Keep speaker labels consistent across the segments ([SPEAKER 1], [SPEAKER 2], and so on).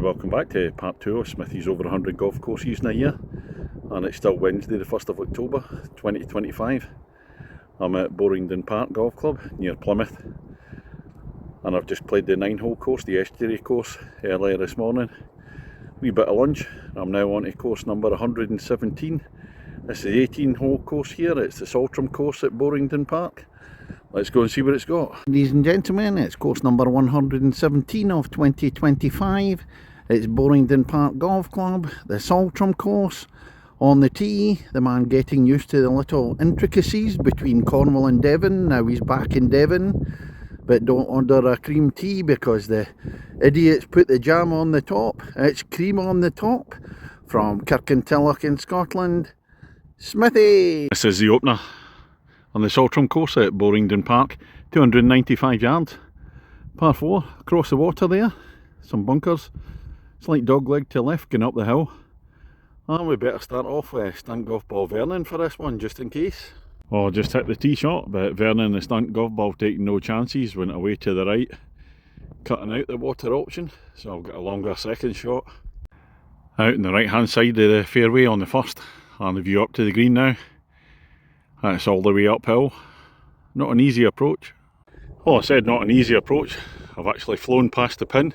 [SPEAKER 1] Welcome back to part 2 of Smithy's over 100 golf courses in a year, and it's still Wednesday the 1st of October 2025. I'm at Boringdon Park Golf Club near Plymouth, and I've just played the 9-hole course, the estuary course, earlier this morning. Wee bit of lunch. I'm now on to course number 117. This is the 18-hole course here. It's the Saltram course at Boringdon Park. Let's go and see what it's got. Ladies and gentlemen, it's course number 117 of 2025. It's Boringdon Park Golf Club, the Saltram course. On the tee, the man getting used to the little intricacies between Cornwall and Devon. Now he's back in Devon, but don't order a cream tea because the idiots put the jam on the top. It's cream on the top. From Kirkintilloch in Scotland, Smithy. This is the opener on the Saltram course at Boringdon Park, 295 yards, par 4, across the water there, some bunkers, slight dogleg to left going up the hill, and we better start off with stunt golf ball Vernon for this one just in case. Oh, just hit the tee shot, but Vernon, the stunt golf ball, taking no chances, went away to the right, cutting out the water option, so I've got a longer second shot. Out on the right hand side of the fairway on the first, and the view up to the green now. That's all the way uphill. Not an easy approach. Well, I said not an easy approach. I've actually flown past the pin.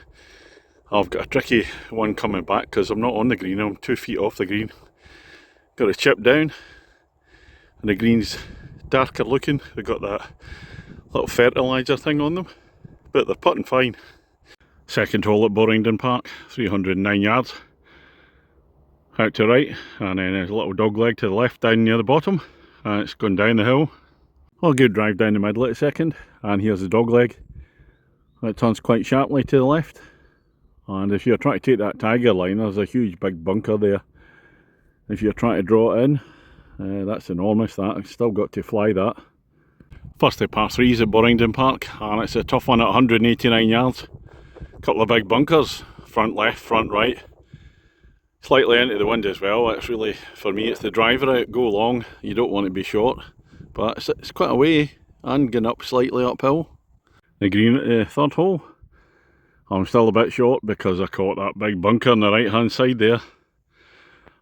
[SPEAKER 1] I've got a tricky one coming back because I'm not on the green. I'm 2 feet off the green. Got a chip down, and the green's darker looking. They've got that little fertiliser thing on them, but they're putting fine. Second hole at Boringdon Park, 309 yards. Out to right, and then there's a little dog leg to the left down near the bottom. And it's going down the hill. Well, a good drive down the middle at the second, and here's the dog leg. It turns quite sharply to the left, and if you're trying to take that tiger line, there's a huge big bunker there. If you're trying to draw it in, that's enormous. That I've still got to fly that. First of par 3s at Boringdon Park, and it's a tough one at 189 yards. Couple of big bunkers, front left, front right. Slightly into the wind as well. It's really, for me, it's the driver out, go long, you don't want to be short, but it's quite a way, and going up slightly uphill. The green at the third hole, I'm still a bit short because I caught that big bunker on the right hand side there.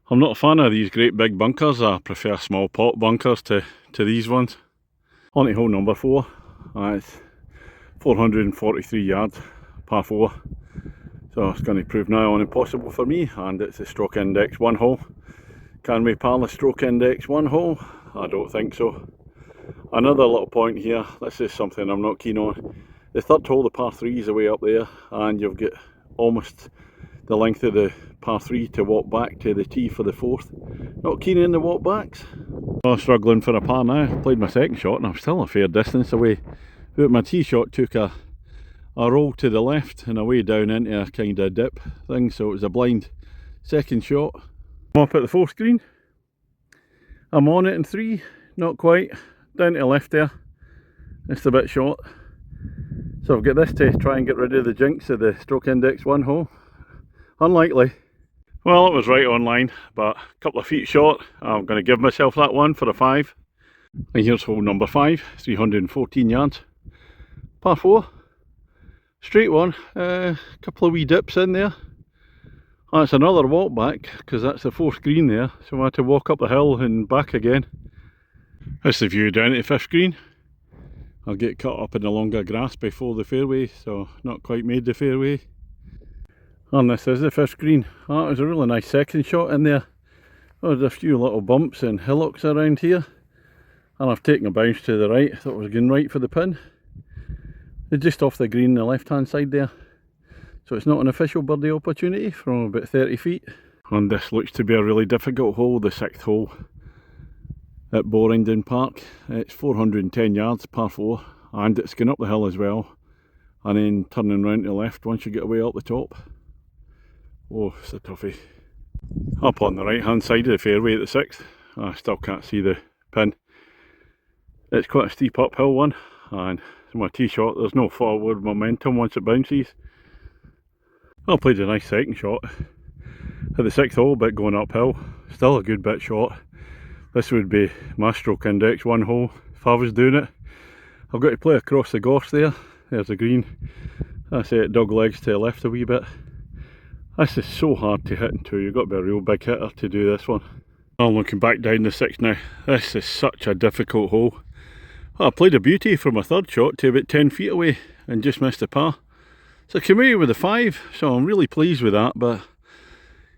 [SPEAKER 1] I'm not a fan of these great big bunkers. I prefer small pot bunkers to these ones. On to hole number 4, it's 443 yards, par 4. So it's going to prove now on impossible for me, and it's a stroke index 1 hole. Can we par the stroke index 1 hole? I don't think so. Another little point here, this is something I'm not keen on. The third hole, the par 3 is away up there, and you've got almost the length of the par 3 to walk back to the tee for the fourth. Not keen in the walk backs. Oh, struggling for a par now. Played my second shot and I'm still a fair distance away. But my tee shot took a roll to the left and away down into a kind of dip thing, so it was a blind second shot. I'm up at the fourth green. I'm on it in 3, not quite. Down to the left there, just a bit short. So I've got this to try and get rid of the jinx of the stroke index 1 hole. Unlikely. Well, it was right on line, but a couple of feet short. I'm going to give myself that one for a 5. And here's hole number 5, 314 yards. Par 4. Straight one, a couple of wee dips in there. That's another walk back because that's the 4th green there, so I had to walk up the hill and back again. That's the view down at the 5th green. I'll get cut up in the longer grass before the fairway, so not quite made the fairway. And this is the 5th green. That was a really nice second shot in there. There's a few little bumps and hillocks around here, and I've taken a bounce to the right. I thought I was going right for the pin. It's just off the green on the left hand side there, so it's not an official birdie opportunity from about 30 feet. And this looks to be a really difficult hole, the 6th hole at Boringdon Park. It's 410 yards, par 4, and it's going up the hill as well, and then turning round to the left once you get away up the top. Oh, it's a toughie. Up on the right hand side of the fairway at the 6th, I still can't see the pin. It's quite a steep uphill one, and my tee shot, there's no forward momentum once it bounces. I played a nice second shot at the 6th hole, but going uphill, still a good bit short. This would be my stroke index 1 hole if I was doing it. I've got to play across the gorse there. There's the green. That's it, dog legs to the left a wee bit. This is so hard to hit into, you've got to be a real big hitter to do this one. I'm looking back down the 6 now. This is such a difficult hole. Well, I played a beauty from a third shot to about 10 feet away and just missed a par. So I came away with a 5, so I'm really pleased with that, but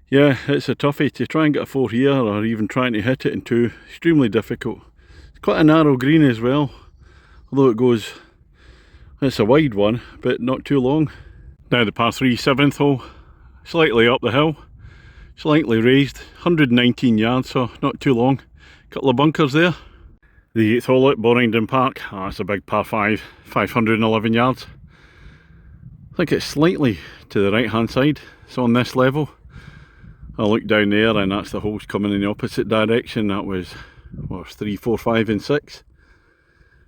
[SPEAKER 1] yeah, it's a toughie to try and get a 4 here, or even trying to hit it in 2. Extremely difficult. It's quite a narrow green as well, although it's a wide one, but not too long. Now the par 3 7th hole, slightly up the hill, slightly raised, 119 yards, so not too long. Couple of bunkers there. The 8th hole at Boringdon Park, it's a big par 5, 511 yards. I think it's slightly to the right hand side, so on this level. I look down there and that's the holes coming in the opposite direction. That was 3, 4, 5 and 6.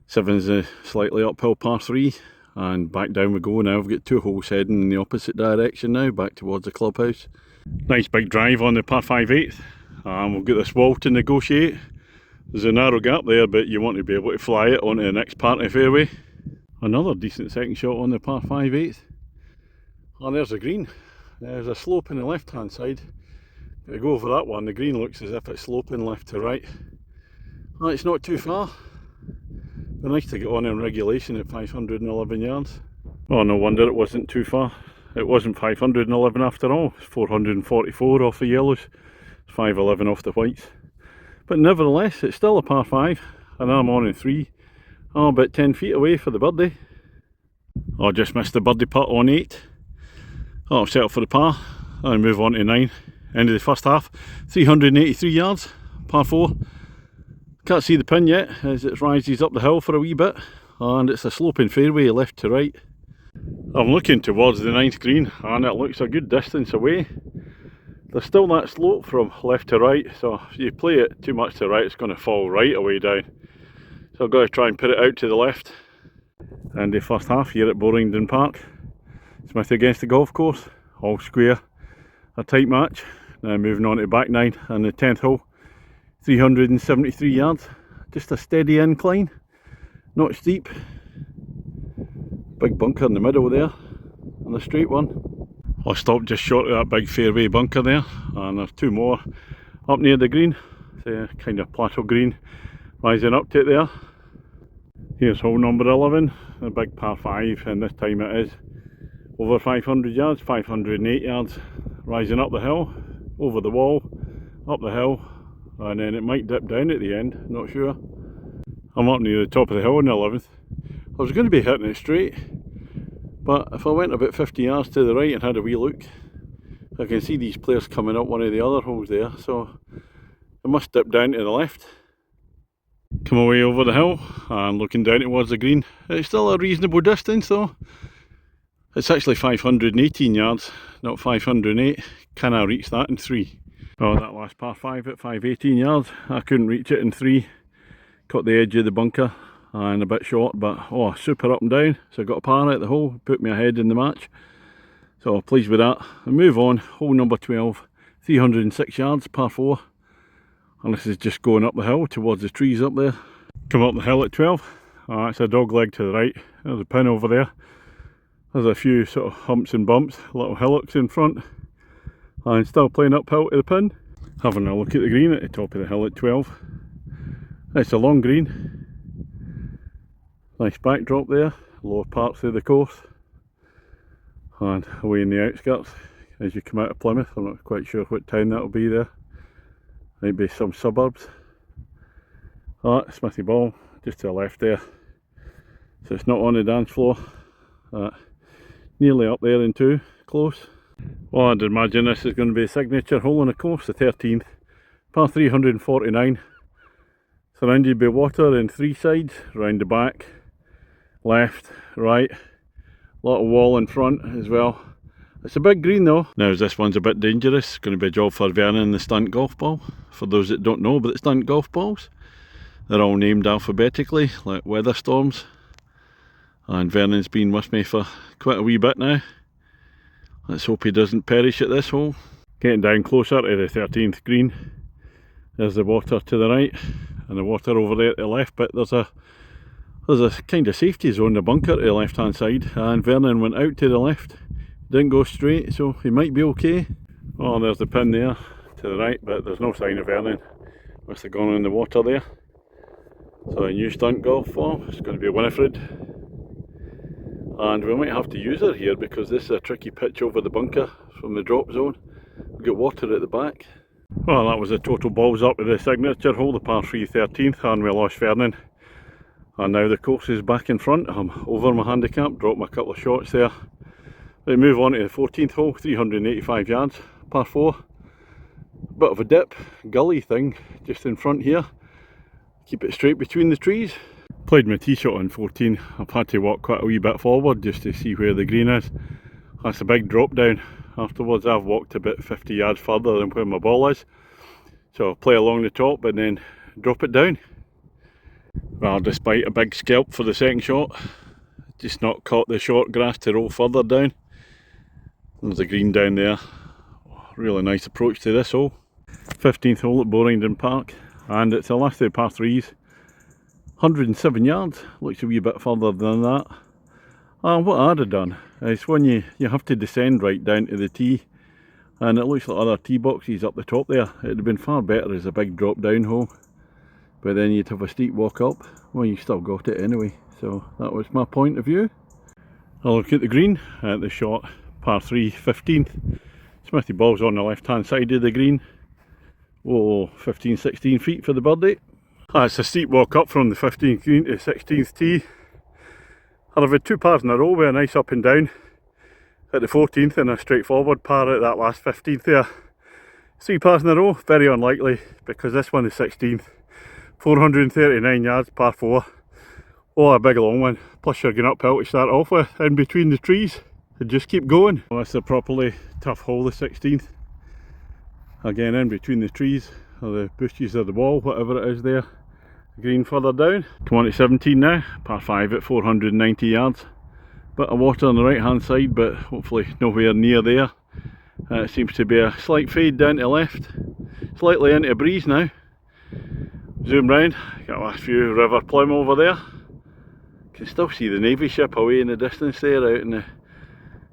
[SPEAKER 1] 7's a slightly uphill par 3, and back down we go now. I've got 2 holes heading in the opposite direction now, back towards the clubhouse. Nice big drive on the par 5 8th, and we've got this wall to negotiate. There's a narrow gap there, but you want to be able to fly it onto the next part of the fairway. Another decent second shot on the par 5 8th. Oh, there's a green. There's a slope on the left hand side. If I go over that one, the green looks as if it's sloping left to right. Oh, it's not too far. But nice to get on in regulation at 511 yards. Oh, no wonder it wasn't too far. It wasn't 511 after all. It's 444 off the yellows. It's 511 off the whites. But nevertheless, it's still a par 5, and I'm on in 3. Oh, about 10 feet away for the birdie. Oh, just missed the birdie putt on 8. Oh, I'll settle for the par and move on to 9. End of the first half, 383 yards, par 4. Can't see the pin yet as it rises up the hill for a wee bit, and it's a sloping fairway left to right. I'm looking towards the 9th green and it looks a good distance away. There's still that slope from left to right, so if you play it too much to the right it's going to fall right away down. So I've got to try and put it out to the left. And the first half here at Boringdon Park. Smithy against the golf course, all square, a tight match. Now moving on to back 9 and the 10th hole, 373 yards, just a steady incline, not steep. Big bunker in the middle there, and a straight one. I'll stop just short of that big fairway bunker there, and there's 2 more up near the green. It's a kind of plateau green rising up to it there. Here's hole number 11, a big par 5, and this time it is over 500 yards, 508 yards, rising up the hill, over the wall, up the hill, and then it might dip down at the end, not sure. I'm up near the top of the hill on the 11th. I was going to be hitting it straight, but if I went about 50 yards to the right and had a wee look, I can see these players coming up one of the other holes there, so it must dip down to the left. Come away over the hill and looking down towards the green. It's still a reasonable distance though. It's actually 518 yards, not 508. Can I reach that in 3? Oh, that last par 5 at 518 yards, I couldn't reach it in 3. Caught the edge of the bunker and a bit short, but oh, super up and down. So I got a par at the hole, put me ahead in the match. So pleased with that. And move on, hole number 12, 306 yards, par 4. And this is just going up the hill towards the trees up there. Come up the hill at 12. It's a dog leg to the right. There's a pin over there. There's a few sort of humps and bumps, little hillocks in front. And still playing uphill to the pin. Having a look at the green at the top of the hill at 12. It's a long green. Nice backdrop there, lower parts of the course. And away in the outskirts as you come out of Plymouth. I'm not quite sure what town that'll be there. Might be some suburbs. Smithy ball just to the left there. So it's not on the dance floor. Nearly up there in 2, close. Well, I'd imagine this is going to be a signature hole on the course, the 13th. Par 349. Surrounded by water in 3 sides, round the back, left, right. A lot of wall in front as well. It's a big green though. Now this one's a bit dangerous. It's going to be a job for Vernon and the stunt golf ball. For those that don't know about the stunt golf balls, they're all named alphabetically, like weather storms. And Vernon's been with me for quite a wee bit now. Let's hope he doesn't perish at this hole. Getting down closer to the 13th green. There's the water to the right and the water over there at the left, but there's a kind of safety zone, the bunker to the left hand side, and Vernon went out to the left. didn't go straight, so he might be okay. Oh, there's the pin there to the right, but there's no sign of earning. Must have gone in the water there. So a new stunt golf form, it's going to be Winifred. And we might have to use her here because this is a tricky pitch over the bunker from the drop zone. We've got water at the back. Well, that was a total balls up with the signature hole, the par 3 13th, and we lost Vernon. And now the course is back in front. I'm over my handicap, dropped my couple of shots there. We move on to the 14th hole, 385 yards, par 4. Bit of a dip, gully thing just in front here. Keep it straight between the trees. Played my tee shot on 14. I've had to walk quite a wee bit forward just to see where the green is. That's a big drop down. Afterwards I've walked about 50 yards further than where my ball is. So I'll play along the top and then drop it down. Well, despite a big scalp for the second shot, just not caught the short grass to roll further down. There's the green down there. Really nice approach to this hole. 15th hole at Boringdon Park, and it's the last of the par 3s. 107 yards, looks a wee bit further than that. And what I'd have done is when you have to descend right down to the tee, and it looks like other tee boxes up the top there, it'd have been far better as a big drop down hole. But then you'd have a steep walk up. Well, you still got it anyway, so that was my point of view. I'll look at the green at the shot, par 3 15th. Smithy ball's on the left hand side of the green. Oh, 15-16 feet for the birdie. It's a steep walk up from the 15th green to the 16th tee. I've had 2 pars in a row with a nice up and down at the 14th and a straightforward par at that last 15th there. 3 pars in a row, very unlikely because this one is 16th. 439 yards, par 4. Oh, a big long one. Plus you're going uphill to start off with, in between the trees. And just keep going. Well, that's a properly tough hole, the 16th. Again, in between the trees, or the bushes of the wall, whatever it is there. Green further down. Come on to 17 now, par 5 at 490 yards. Bit of water on the right hand side, but hopefully nowhere near there. It seems to be a slight fade down to the left. Slightly into a breeze now. Zoom round, got a last few river plum over there. Can still see the Navy ship away in the distance there,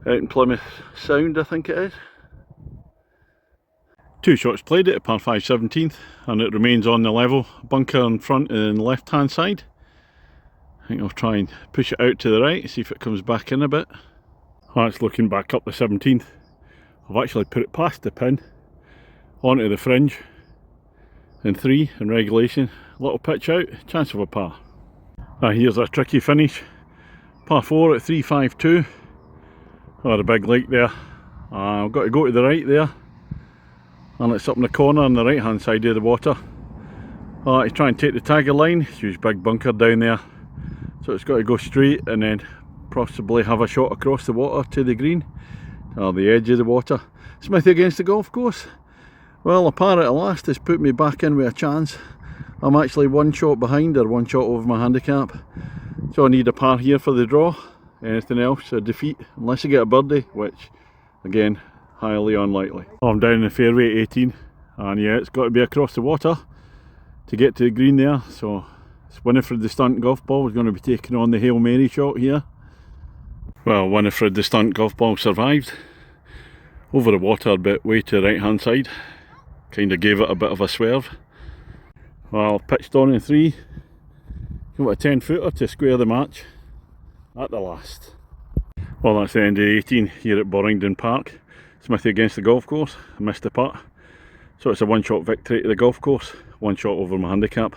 [SPEAKER 1] out in Plymouth Sound, I think it is. 2 shots played at par 5 17th, and it remains on the level. Bunker in front and left hand side. I think I'll try and push it out to the right, see if it comes back in a bit. That's looking back up the 17th. I've actually put it past the pin, onto the fringe, in 3 in regulation. Little pitch out, chance of a par. Here's a tricky finish. Par 4 at 352. Oh, a big lake there. I've got to go to the right there. And it's up in the corner on the right hand side of the water. To try and take the Tiger line, huge big bunker down there. So it's got to go straight and then possibly have a shot across the water to the green, or the edge of the water. Smithy against the golf course. Well, a par at last has put me back in with a chance. I'm actually 1 shot behind, or 1 shot over my handicap. So I need a par here for the draw. Anything else, a defeat, unless I get a birdie, which again, highly unlikely. I'm down in the fairway 18, and yeah, it's got to be across the water to get to the green there. So it's Winifred the stunt golf ball is going to be taking on the Hail Mary shot here. Well, Winifred the stunt golf ball survived. Over the water, but way to the right hand side. Kind of gave it a bit of a swerve. Well, pitched on in 3. Got a 10 footer to square the match at the last. Well, that's the end of 18 here at Boringdon Park. Smithy against the golf course. I missed the putt. So it's a 1 shot victory to the golf course. 1 shot over my handicap.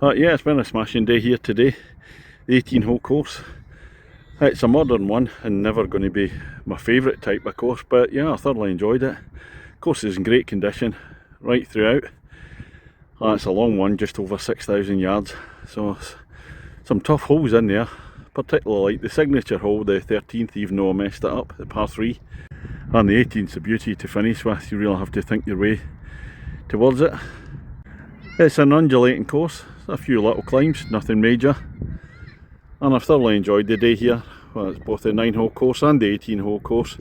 [SPEAKER 1] Yeah, it's been a smashing day here today. The 18 hole course. It's a modern one and never going to be my favourite type of course, but yeah, I thoroughly enjoyed it. Course is in great condition right throughout. It's a long one, just over 6,000 yards, so some tough holes in there, particularly like the signature hole, the 13th, even though I messed it up, the par 3, and the 18th's a beauty to finish with. You really have to think your way towards it. It's an undulating course, a few little climbs, nothing major, and I've thoroughly enjoyed the day here. Well, it's both the 9 hole course and the 18 hole course.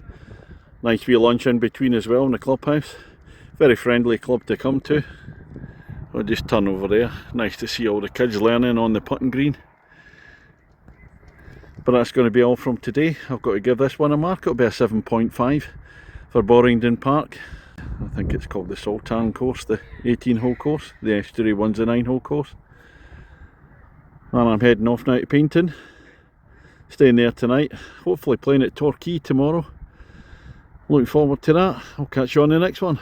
[SPEAKER 1] Nice wee lunch in between as well in the clubhouse. Very friendly club to come to. I'll just turn over there. Nice to see all the kids learning on the putting green. But that's going to be all from today. I've got to give this one a mark. It'll be a 7.5 for Boringdon Park. I think it's called the Saltram course, the 18-hole course. The estuary one's a 9-hole course. And I'm heading off now to Painting. Staying there tonight. Hopefully playing at Torquay tomorrow. Looking forward to that. I'll catch you on the next one.